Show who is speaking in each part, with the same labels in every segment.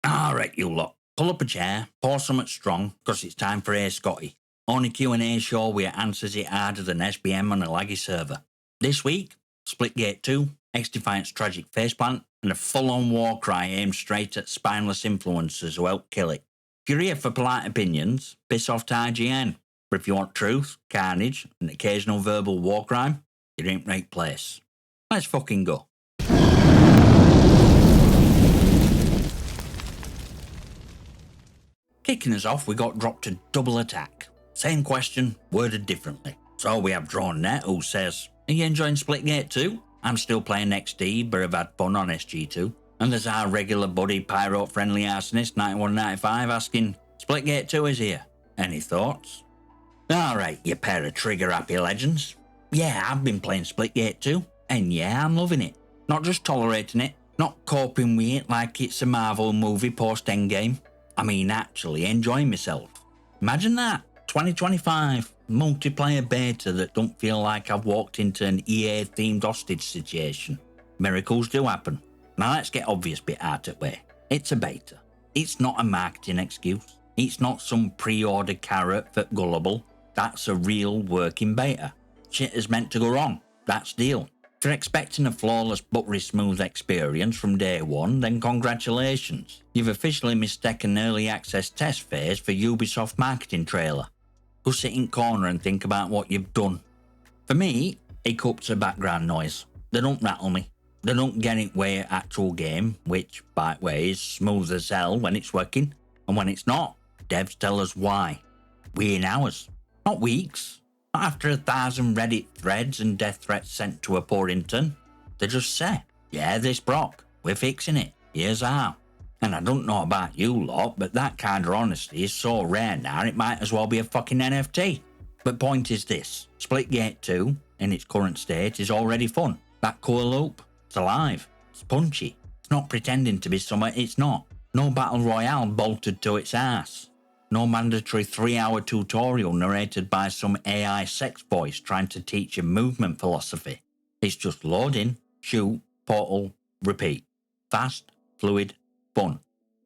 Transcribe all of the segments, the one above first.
Speaker 1: Alright, you lot. Pull up a chair, pour something strong, because it's time for Scotty. Only Q&A show where answers it harder than SBM on a laggy server. This week, Splitgate 2, XDefiant's tragic faceplant, and a full-on war cry aimed straight at spineless influencers who help kill it. If you're here for polite opinions, piss off to IGN. But if you want truth, carnage, and occasional verbal war crime, you're in the right place. Let's fucking go. Kicking us off, we got dropped to double attack. Same question, worded differently. So we have Drawn Net, who says, "Are you enjoying Splitgate 2? I'm still playing XD, but I've had fun on SG2. And there's our regular buddy, Pyro-friendly arsonist 9195 asking, Splitgate 2 is here. Any thoughts? Alright, you pair of trigger-happy legends. Yeah, I've been playing Splitgate 2, and yeah, I'm loving it. Not just tolerating it, not coping with it like it's a Marvel movie post-Endgame. I mean, actually enjoying myself. Imagine that, 2025, multiplayer beta that don't feel like I've walked into an EA-themed hostage situation. Miracles do happen. Now let's get obvious bit out of the way. It's a beta. It's not a marketing excuse. It's not some pre-order carrot for gullible. That's a real working beta. Shit is meant to go wrong. That's deal. If you're expecting a flawless, buttery smooth experience from day one, then congratulations. You've officially mistaken an early access test phase for Ubisoft marketing trailer. Go sit in corner and think about what you've done. For me, hiccups are background noise. They don't rattle me. They don't get in way of actual game, which, by the way, is smooth as hell when it's working, and when it's not, devs tell us why. Within hours, not weeks. Not after 1,000 Reddit threads and death threats sent to a poor intern. They just say, yeah, this broke. We're fixing it. Here's how. And I don't know about you lot, but that kind of honesty is so rare now it might as well be a fucking NFT. But point is this, Splitgate 2, in its current state, is already fun. That core loop, it's alive. It's punchy. It's not pretending to be something it's not. No battle royale bolted to its ass. No mandatory 3-hour tutorial narrated by some AI sex voice trying to teach you movement philosophy. It's just loading, shoot, portal, repeat. Fast, fluid, fun.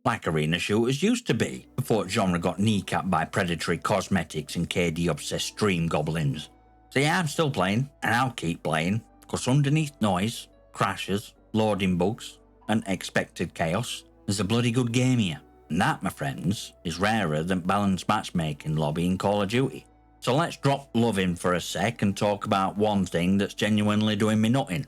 Speaker 1: Like arena shooters used to be, before genre got kneecapped by predatory cosmetics and KD-obsessed stream goblins. So yeah, I'm still playing, and I'll keep playing, because underneath noise, crashes, loading bugs, and expected chaos, there's a bloody good game here. And that, my friends, is rarer than balanced matchmaking lobby in Call of Duty. So let's drop love in for a sec and talk about one thing that's genuinely doing me nothing.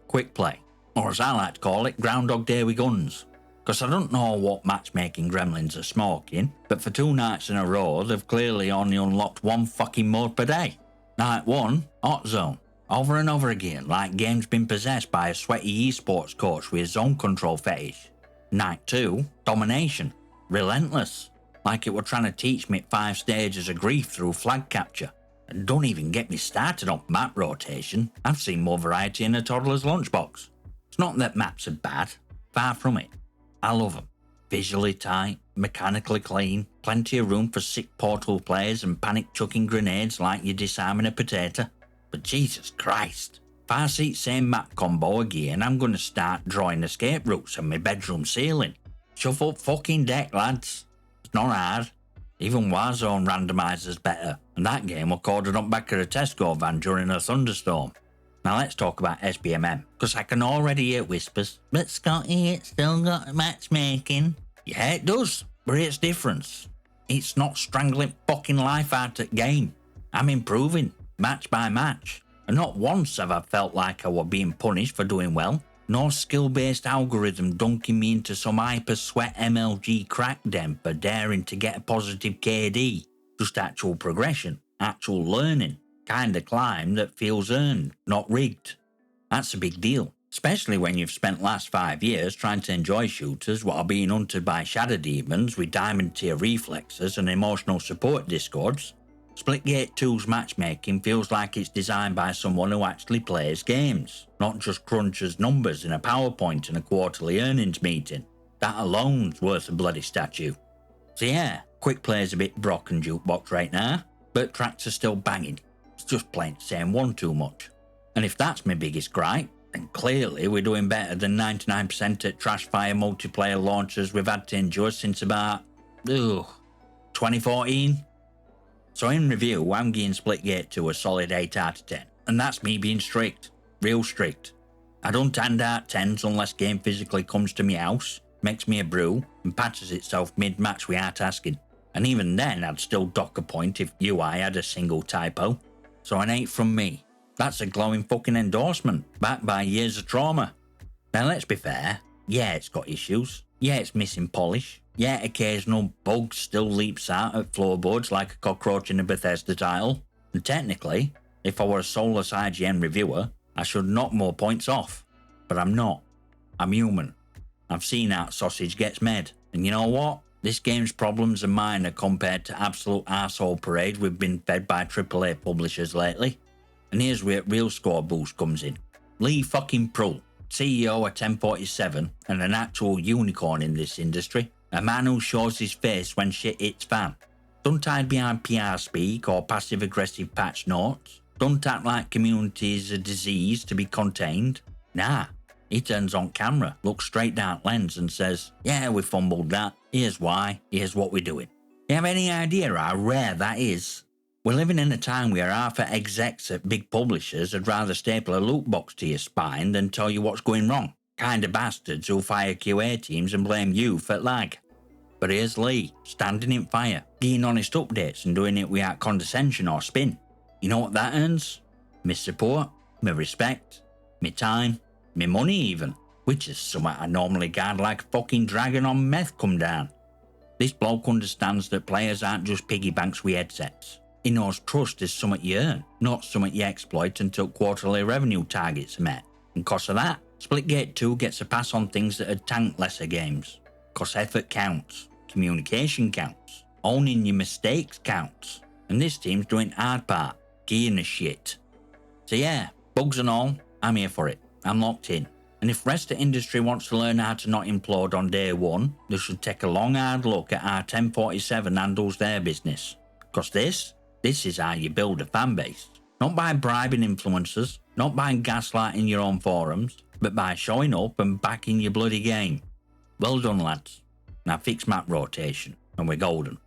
Speaker 1: Quickplay, or as I like to call it, Groundhog Day with guns. Because I don't know what matchmaking gremlins are smoking, but for 2 nights in a row they've clearly only unlocked one fucking mode per day. Night 1, Hot Zone. Over and over again, like game's been possessed by a sweaty esports coach with a zone control fetish. Night 2, Domination. Relentless. Like it were trying to teach me 5 stages of grief through flag capture. And don't even get me started on map rotation. I've seen more variety in a toddler's lunchbox. It's not that maps are bad. Far from it. I love them. Visually tight, mechanically clean, plenty of room for sick portal players and panic chucking grenades like you're disarming a potato. But Jesus Christ. If I see same map combo again, I'm going to start drawing escape routes on my bedroom ceiling. Shuffle fucking deck, lads. It's not hard. Even Warzone randomizer's better, and that game was coded up back of a Tesco van during a thunderstorm. Now let's talk about SBMM, because I can already hear whispers, but Scotty, it's still got matchmaking. Yeah, it does, but it's different. It's not strangling fucking life out at game. I'm improving, match by match. And not once have I felt like I were being punished for doing well. No skill-based algorithm dunking me into some hyper-sweat MLG crack den for daring to get a positive KD. Just actual progression, actual learning, kind of climb that feels earned, not rigged. That's a big deal, especially when you've spent last 5 years trying to enjoy shooters while being hunted by shadow demons with diamond tier reflexes and emotional support discords. Splitgate 2's matchmaking feels like it's designed by someone who actually plays games, not just crunches numbers in a PowerPoint in a quarterly earnings meeting. That alone's worth a bloody statue. So yeah, Quickplay's a bit Brock and Jukebox right now, but tracks are still banging. It's just playing the same one too much. And if that's my biggest gripe, And clearly we're doing better than 99% at trash-fire multiplayer launches we've had to endure since about 2014. So in review, I'm giving Splitgate 2 a solid 8 out of 10. And that's me being strict. Real strict. I don't hand out 10s unless game physically comes to my house, makes me a brew, and patches itself mid-match without asking. And even then I'd still dock a point if UI had a single typo. So an 8 from me. That's a glowing fucking endorsement, backed by years of trauma. Now let's be fair, yeah it's got issues, yeah it's missing polish, yeah occasional bugs still leaps out at floorboards like a cockroach in a Bethesda title, and technically, if I were a soulless IGN reviewer, I should knock more points off. But I'm not. I'm human. I've seen how sausage gets made, and you know what? This game's problems are minor compared to absolute arsehole parade we've been fed by AAA publishers lately. And here's where real score boost comes in. Lee fucking Proulx, CEO of 1047 and an actual unicorn in this industry, a man who shows his face when shit hits fan. Don't hide behind PR speak or passive-aggressive patch notes. Don't act like community is a disease to be contained. Nah, he turns on camera, looks straight down lens and says, yeah, we fumbled that, here's why, here's what we're doing. You have any idea how rare that is? We're living in a time where half the execs at big publishers would rather staple a loot box to your spine than tell you what's going wrong. Kind of bastards who fire QA teams and blame you for lag. But here's Lee, standing in fire, giving honest updates and doing it without condescension or spin. You know what that earns? Me support, me respect, me time, me money even, which is something I normally guard like a fucking dragon on meth come down. This bloke understands that players aren't just piggy banks with headsets. He knows trust is something you earn, not something you exploit until quarterly revenue targets are met. And because of that, Splitgate 2 gets a pass on things that had tanked lesser games. Because effort counts, communication counts, owning your mistakes counts, and this team's doing hard part, gearing the shit. So yeah, bugs and all, I'm here for it. I'm locked in. And if rest of industry wants to learn how to not implode on day one, they should take a long hard look at how 1047 handles their business. Because this is how you build a fanbase. Not by bribing influencers, not by gaslighting your own forums, but by showing up and backing your bloody game. Well done, lads. Now fix map rotation, and we're golden.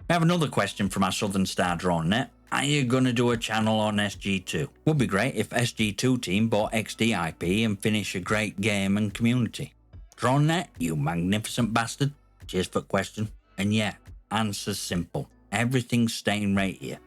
Speaker 1: We have another question from our Southern Star Drone Net. Are you gonna do a channel on SG2? Would be great if SG2 team bought XDIP and finish a great game and community. Drone Net, you magnificent bastard. Cheers for the question. And yeah, answer's simple. Everything's staying right here.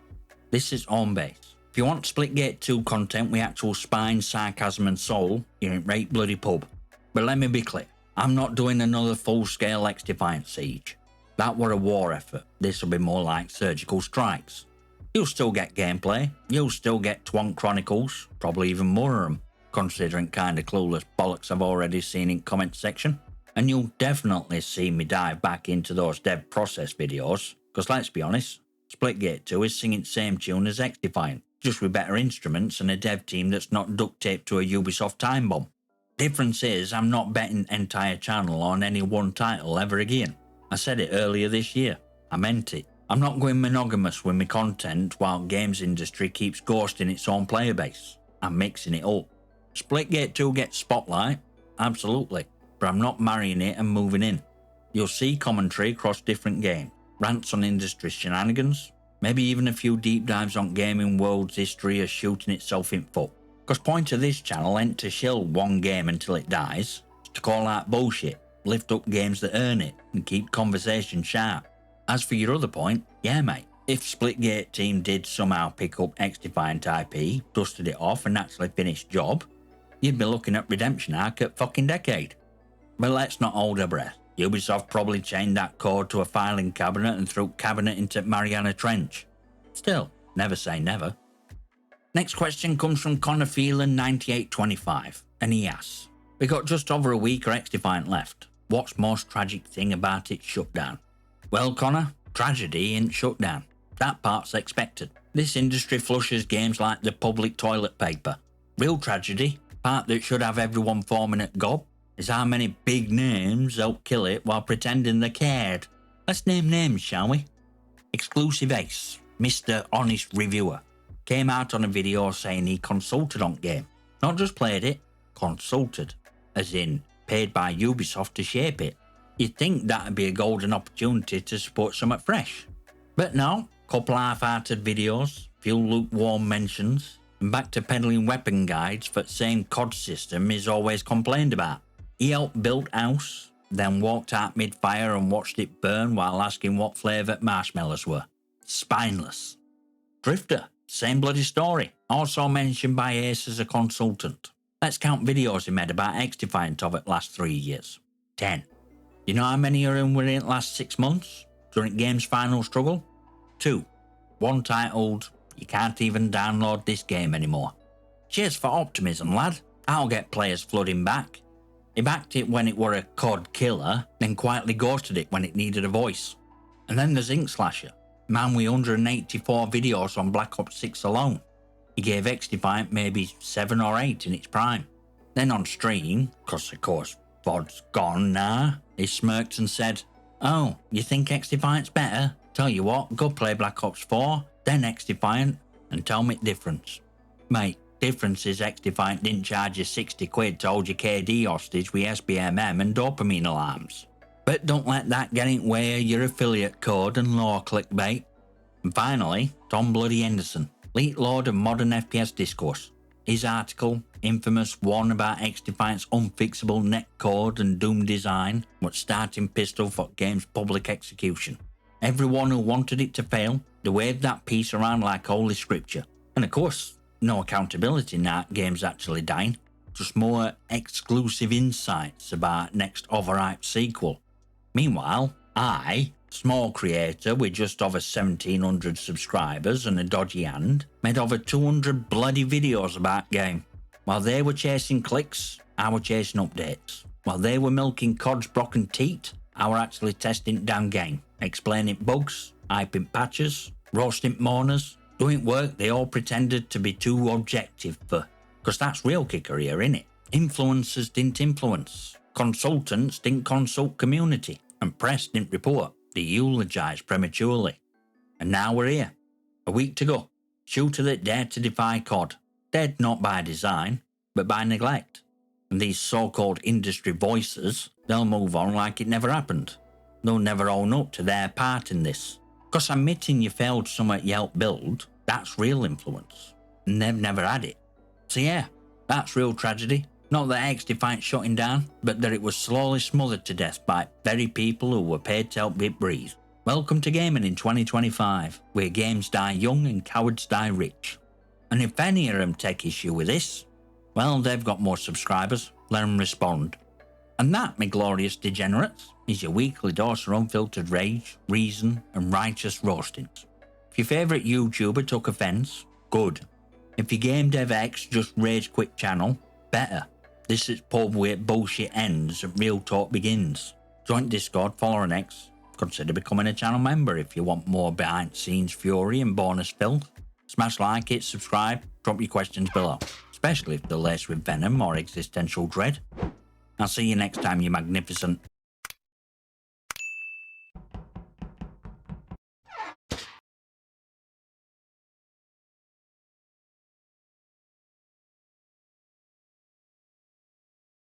Speaker 1: This is home base. If you want Splitgate 2 content with actual spine, sarcasm and soul, you're in right bloody pub. But let me be clear, I'm not doing another full-scale XDefiant siege. That were a war effort. This will be more like surgical strikes. You'll still get gameplay, you'll still get Twonk Chronicles, probably even more of them, considering kinda clueless bollocks I've already seen in comment section. And you'll definitely see me dive back into those dev process videos. Because let's be honest, Splitgate 2 is singing the same tune as XDefiant, just with better instruments and a dev team that's not duct taped to a Ubisoft time bomb. Difference is, I'm not betting entire channel on any one title ever again. I said it earlier this year. I meant it. I'm not going monogamous with my content while games industry keeps ghosting its own player base. I'm mixing it up. Splitgate 2 gets spotlight, absolutely, but I'm not marrying it and moving in. You'll see commentary across different games. Rants on industry shenanigans, maybe even a few deep dives on gaming world's history of shooting itself in foot. Because point of this channel ain't to shill one game until it dies, it's to call out bullshit, lift up games that earn it, and keep conversation sharp. As for your other point, yeah mate, if Splitgate team did somehow pick up XDefiant IP, dusted it off and actually finished job, you'd be looking at redemption arc at fucking decade. But let's not hold our breath. Ubisoft probably chained that code to a filing cabinet and threw cabinet into Mariana Trench. Still, never say never. Next question comes from Connor Phelan 9825, and he asks, we got just over a week of XDefiant left. What's most tragic thing about its shutdown? Well, Connor, tragedy ain't shutdown. That part's expected. This industry flushes games like the public toilet paper. Real tragedy, part that should have everyone forming at gob, is how many big names help kill it while pretending they cared. Let's name names, shall we? Exclusive Ace, Mr. Honest Reviewer, came out on a video saying he consulted on game. Not just played it, consulted, as in paid by Ubisoft to shape it. You'd think that'd be a golden opportunity to support something fresh. But no, couple half-hearted videos, few lukewarm mentions, and back to peddling weapon guides for the same COD system is always complained about. He helped build house, then walked out mid-fire and watched it burn while asking what flavour marshmallows were. Spineless. Drifter, same bloody story, also mentioned by Ace as a consultant. Let's count videos he made about XDefiant of it last 3 years. 10. You know how many of them were in it last 6 months, during game's final struggle? 2. One titled, "You can't even download this game anymore." Cheers for optimism, lad. I'll get players flooding back. He backed it when it were a COD killer, then quietly ghosted it when it needed a voice. And then there's Inkslasher, man with 184 videos on Black Ops 6 alone. He gave XDefiant maybe 7 or 8 in its prime. Then on stream, cause of course VOD's gone now, he smirked and said, "Oh, you think XDefiant's better? Tell you what, go play Black Ops 4, then XDefiant, and tell me the difference." Mate, difference is XDefiant didn't charge you 60 quid to hold your KD hostage with SBMM and dopamine alarms. But don't let that get in the way of your affiliate code and law clickbait. And finally, Tom bloody Henderson, lead lord of modern FPS discourse. His article, infamous one about XDefiant's unfixable netcode and doom design, was starting pistol for game's public execution. Everyone who wanted it to fail, they waved that piece around like holy scripture. And of course, no accountability now game's actually dying, just more exclusive insights about next overhyped sequel. Meanwhile, I, small creator with just over 1,700 subscribers and a dodgy hand, made over 200 bloody videos about game. While they were chasing clicks, I were chasing updates. While they were milking COD's broken teat, I were actually testing down game, explaining bugs, hyping patches, roasting moaners, doing work they all pretended to be too objective for. Cause that's real kicker here, innit? Influencers didn't influence, consultants didn't consult community, and press didn't report. They eulogised prematurely. And now we're here. A week to go. Shooter that dared to defy COD. Dead not by design, but by neglect. And these so-called industry voices, they'll move on like it never happened. They'll never own up to their part in this. Because admitting you failed somewhat you helped build, that's real influence. And they've never had it. So yeah, that's real tragedy. Not that XDefiant shutting down, but that it was slowly smothered to death by very people who were paid to help it breathe. Welcome to gaming in 2025, where games die young and cowards die rich. And if any of them take issue with this, well, they've got more subscribers, let them respond. And that, my glorious degenerates, is your weekly dose of unfiltered rage, reason, and righteous roastings. If your favourite YouTuber took offence, good. If your Game Dev X just rage quit channel, better. This is pub where bullshit ends and real talk begins. Join Discord, follow on X. Consider becoming a channel member if you want more behind the scenes fury and bonus filth. Smash like it, subscribe, drop your questions below, especially if they're laced with venom or existential dread. I'll see you next time, you magnificent.